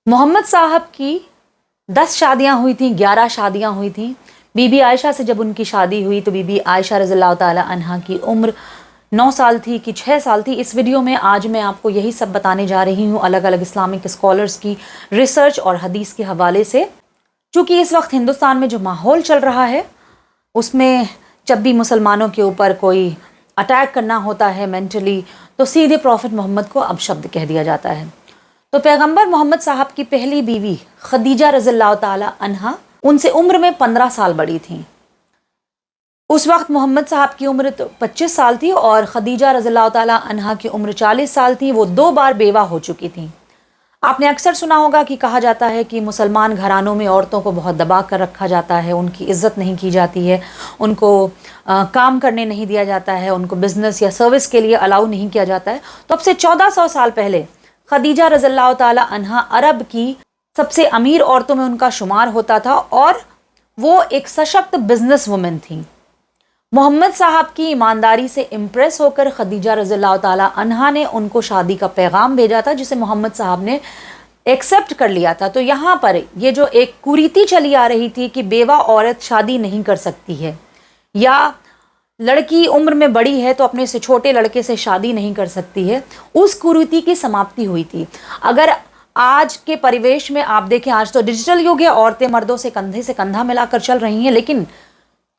मोहम्मद साहब की 10 शादियां हुई थी, 11 शादियां हुई थी। बीबी आयशा से जब उनकी शादी हुई तो बीबी आयशा रज़ियल्लाहु ताला अन्हा की उम्र 9 साल थी कि 6 साल थी। इस वीडियो में आज मैं आपको यही सब बताने जा रही हूँ अलग अलग इस्लामिक स्कॉलर्स की रिसर्च और हदीस के हवाले से। चूँकि इस वक्त हिंदुस्तान में जो माहौल चल रहा है उसमें जब भी मुसलमानों के ऊपर कोई अटैक करना होता है मेंटली तो सीधे प्रॉफिट मोहम्मद को अपशब्द कह दिया जाता है। तो पैगंबर मोहम्मद साहब की पहली बीवी खदीजा रज़ियल्लाहु ताला अन्हा उनसे उम्र में 15 साल बड़ी थी। उस वक्त मोहम्मद साहब की उम्र तो 25 साल थी और खदीजा रज़ियल्लाहु ताला अन्हा की उम्र 40 साल थी। वो 2 बार बेवा हो चुकी थी। आपने अक्सर सुना होगा कि कहा जाता है कि मुसलमान घरानों में औरतों को बहुत दबा कर रखा जाता है, उनकी इज़्ज़त नहीं की जाती है, उनको काम करने नहीं दिया जाता है, उनको बिज़नेस या सर्विस के लिए अलाउ नहीं किया जाता है। तो अब से 1400 साल पहले खदीजा रज़ियल्लाहु ताला अन्हा अरब की सबसे अमीर औरतों में उनका शुमार होता था और वो एक सशक्त बिजनेस वुमेन थी। मोहम्मद साहब की ईमानदारी से इम्प्रेस होकर खदीजा रज़ियल्लाहु ताला अन्हा ने उनको शादी का पैगाम भेजा था जिसे मोहम्मद साहब ने एक्सेप्ट कर लिया था। तो यहाँ पर ये जो एक कुरीति चली आ रही थी कि बेवा औरत शादी नहीं कर सकती है या लड़की उम्र में बड़ी है तो अपने से छोटे लड़के से शादी नहीं कर सकती है, उस कुरीति की समाप्ति हुई थी। अगर आज के परिवेश में आप देखें, आज तो डिजिटल युग है, औरतें मर्दों से कंधा मिलाकर चल रही हैं, लेकिन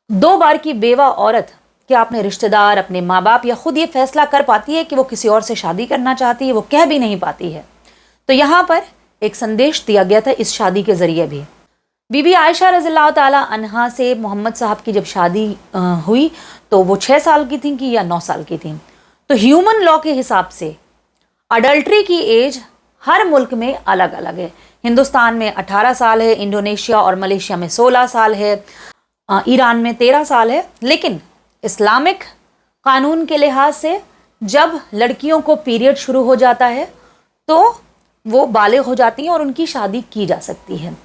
2 बार की बेवा औरत क्या अपने रिश्तेदार, अपने माँ बाप या खुद ये फैसला कर पाती है कि वो किसी और से शादी करना चाहती है? वो कह भी नहीं पाती है। तो यहाँ पर एक संदेश दिया गया था इस शादी के ज़रिए भी। बीबी आयशा रज़ियल्लाहु ताला अन्हा से मोहम्मद साहब की जब शादी हुई तो वो 6 साल की थी कि या 9 साल की थी। तो ह्यूमन लॉ के हिसाब से अडल्ट्री की एज हर मुल्क में अलग अलग है। हिंदुस्तान में 18 साल है, इंडोनेशिया और मलेशिया में 16 साल है, ईरान में 13 साल है। लेकिन इस्लामिक कानून के लिहाज से जब लड़कियों को पीरियड शुरू हो जाता है तो वो बालिग हो जाती हैं और उनकी शादी की जा सकती है।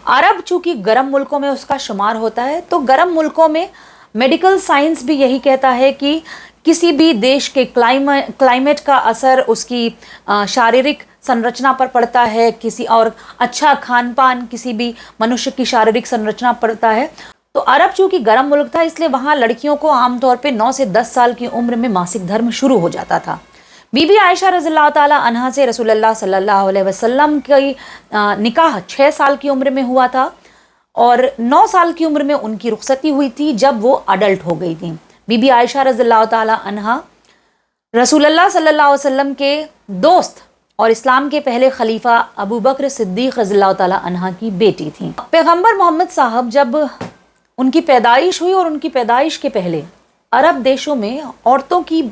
अरब चूँकि गर्म मुल्कों में उसका शुमार होता है तो गर्म मुल्कों में मेडिकल साइंस भी यही कहता है कि किसी भी देश के क्लाइमेट का असर उसकी शारीरिक संरचना पर पड़ता है, किसी और अच्छा खान पान किसी भी मनुष्य की शारीरिक संरचना पड़ता है। तो अरब चूँकि गर्म मुल्क था इसलिए वहाँ लड़कियों को आमतौर पे 9 से 10 साल की उम्र में मासिक धर्म शुरू हो जाता था। बीबी आयशा रज़ियल्लाहु ताला अन्हा से रसूलुल्लाह सल्लल्लाहु अलैहि वसल्लम की निकाह 6 साल की उम्र में हुआ था और 9 साल की उम्र में उनकी रुखसती हुई थी जब वो अडल्ट हो गई थी। बीबी आयशा रज़ियल्लाहु ताला अन्हा रसूलुल्लाह सल्लल्लाहु अलैहि वसल्लम के दोस्त और इस्लाम के पहले खलीफा अबू बकर सिद्दीक़ रज़ियल्लाहु ताला अन्हा की बेटी थी। पैगंबर मोहम्मद साहब जब उनकी पैदाइश हुई और उनकी पैदाइश के पहले अरब देशों में औरतों की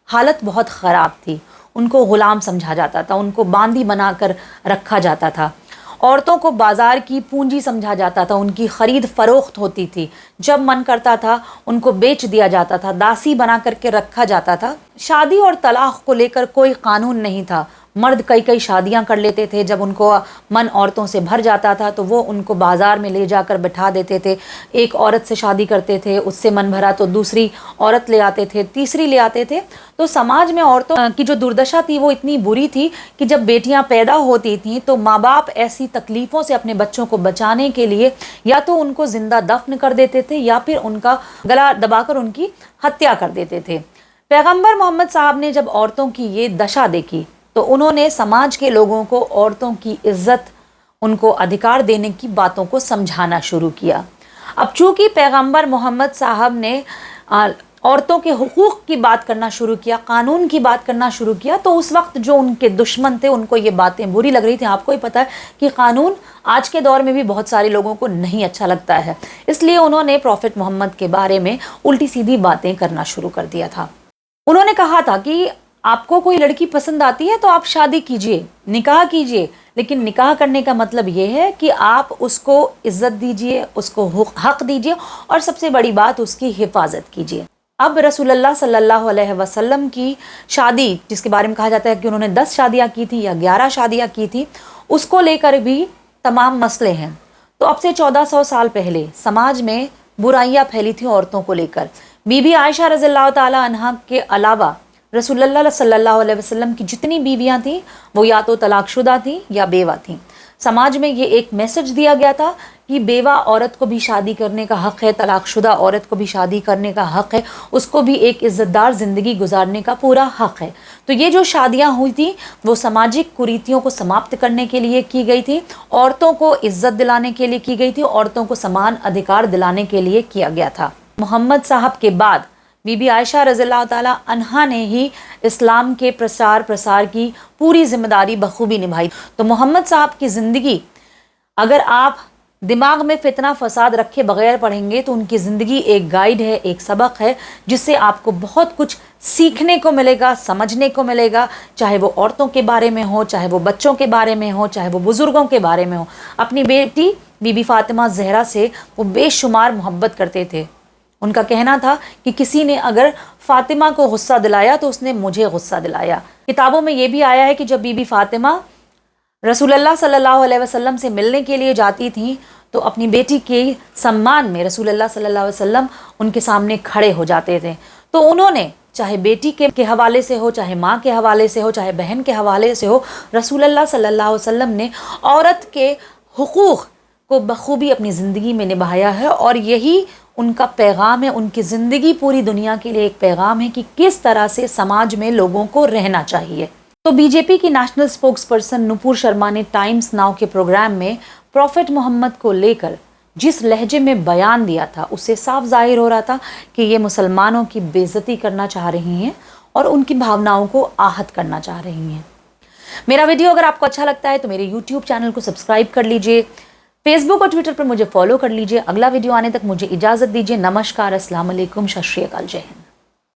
हालत बहुत ख़राब थी। उनको ग़ुलाम समझा जाता था, उनको बांदी बनाकर रखा जाता था, औरतों को बाज़ार की पूंजी समझा जाता था, उनकी ख़रीद फ़रोख्त होती थी, जब मन करता था उनको बेच दिया जाता था, दासी बना करके रखा जाता था। शादी और तलाक़ को लेकर कोई कानून नहीं था। मर्द कई शादियां कर लेते थे, जब उनको मन औरतों से भर जाता था तो वो उनको बाज़ार में ले जाकर बिठा देते थे। एक औरत से शादी करते थे, उससे मन भरा तो दूसरी औरत ले आते थे, तीसरी ले आते थे। तो समाज में औरतों की जो दुर्दशा थी वो इतनी बुरी थी कि जब बेटियां पैदा होती थीं तो माँ बाप ऐसी तकलीफ़ों से अपने बच्चों को बचाने के लिए या तो उनको ज़िंदा दफन कर देते थे या फिर उनका गला दबाकर उनकी हत्या कर देते थे। पैगम्बर मोहम्मद साहब ने जब औरतों की ये दशा देखी तो उन्होंने समाज के लोगों को औरतों की इज्जत, उनको अधिकार देने की बातों को समझाना शुरू किया। अब चूँकि पैगंबर मोहम्मद साहब ने औरतों के हुकूक की बात करना शुरू किया, कानून की बात करना शुरू किया, तो उस वक्त जो उनके दुश्मन थे उनको ये बातें बुरी लग रही थी। आपको ही पता है कि कानून आज के दौर में भी बहुत सारे लोगों को नहीं अच्छा लगता है, इसलिए उन्होंने प्रॉफिट मोहम्मद के बारे में उल्टी सीधी बातें करना शुरू कर दिया था। उन्होंने कहा था कि आपको कोई लड़की पसंद आती है तो आप शादी कीजिए, निकाह कीजिए, लेकिन निकाह करने का मतलब ये है कि आप उसको इज़्ज़त दीजिए, उसको हक़ दीजिए और सबसे बड़ी बात उसकी हिफाजत कीजिए। अब रसूलुल्लाह सल्लल्लाहु अलैहि वसल्लम की शादी, जिसके बारे में कहा जाता है कि उन्होंने 10 शादियाँ की थी या 11 शादियाँ की थी, उसको लेकर भी तमाम मसले हैं। तो अब से 1400 साल पहले समाज में बुराइयाँ फैली थी औरतों को लेकर। बीबी आयशा रज़ियल्लाहु ताला अन्हा के अलावा रसूलुल्लाह सल्लल्लाहु अलैहि वसल्लम की जितनी बीवियां थीं वो या तो तलाकशुदा थीं या बेवा थीं। समाज में ये एक मैसेज दिया गया था कि बेवा औरत को भी शादी करने का हक़ है, तलाकशुदा औरत को भी शादी करने का हक़ है, उसको भी एक इज़्ज़तदार ज़िंदगी गुजारने का पूरा हक़ है। तो ये जो शादियाँ हुई थी वो सामाजिक कुरीतियों को समाप्त करने के लिए की गई थी, औरतों को इज़्ज़त दिलाने के लिए की गई थी, औरतों को समान अधिकार दिलाने के लिए किया गया था। मोहम्मद साहब के बाद बीबी आयशा रज़ियल्लाहु ताला अन्हा ने ही इस्लाम के प्रसार की पूरी जिम्मेदारी बखूबी निभाई। तो मोहम्मद साहब की ज़िंदगी अगर आप दिमाग में फितना फसाद रखे बगैर पढ़ेंगे तो उनकी ज़िंदगी एक गाइड है, एक सबक है, जिससे आपको बहुत कुछ सीखने को मिलेगा, समझने को मिलेगा, चाहे वो औरतों के बारे में हो, चाहे वो बच्चों के बारे में हो, चाहे वो बुज़ुर्गों के बारे में हो। अपनी बेटी बीबी फ़ातिमा ज़हरा से वो बेशुमार मोहब्बत करते थे। उनका कहना था कि किसी ने अगर फ़ातिमा को गुस्सा दिलाया तो उसने मुझे गुस्सा दिलाया। किताबों में ये भी आया है कि जब बीबी फ़ातिमा रसूलुल्लाह सल्लल्लाहु अलैहि वसल्लम से मिलने के लिए जाती थी तो अपनी बेटी के सम्मान में रसूलुल्लाह सल्लल्लाहु अलैहि वसल्लम उनके सामने खड़े हो जाते थे। तो उन्होंने चाहे बेटी के हवाले से हो, चाहे माँ के हवाले से हो, चाहे बहन के हवाले से हो, रसूलुल्लाह सल्लल्लाहु अलैहि वसल्लम ने औरत के हुकूक़ को बखूबी अपनी ज़िंदगी में निभाया है और यही उनका पैगाम है। उनकी ज़िंदगी पूरी दुनिया के लिए एक पैगाम है कि किस तरह से समाज में लोगों को रहना चाहिए। तो बीजेपी की national spokes person Nupur Sharma ने टाइम्स नाउ के प्रोग्राम में प्रॉफेट मोहम्मद को लेकर जिस लहजे में बयान दिया था उससे साफ जाहिर हो रहा था कि ये मुसलमानों की बेइज्जती करना चाह रही हैं और उनकी भावनाओं को आहत करना चाह रही हैं। मेरा वीडियो अगर आपको अच्छा लगता है तो मेरे यूट्यूब चैनल को सब्सक्राइब कर लीजिए, फेसबुक और ट्विटर पर मुझे फॉलो कर लीजिए। अगला वीडियो आने तक मुझे इजाज़त दीजिए। नमस्कार, अस्सलाम वालेकुम, सत श्री अकाल, जय हिंद।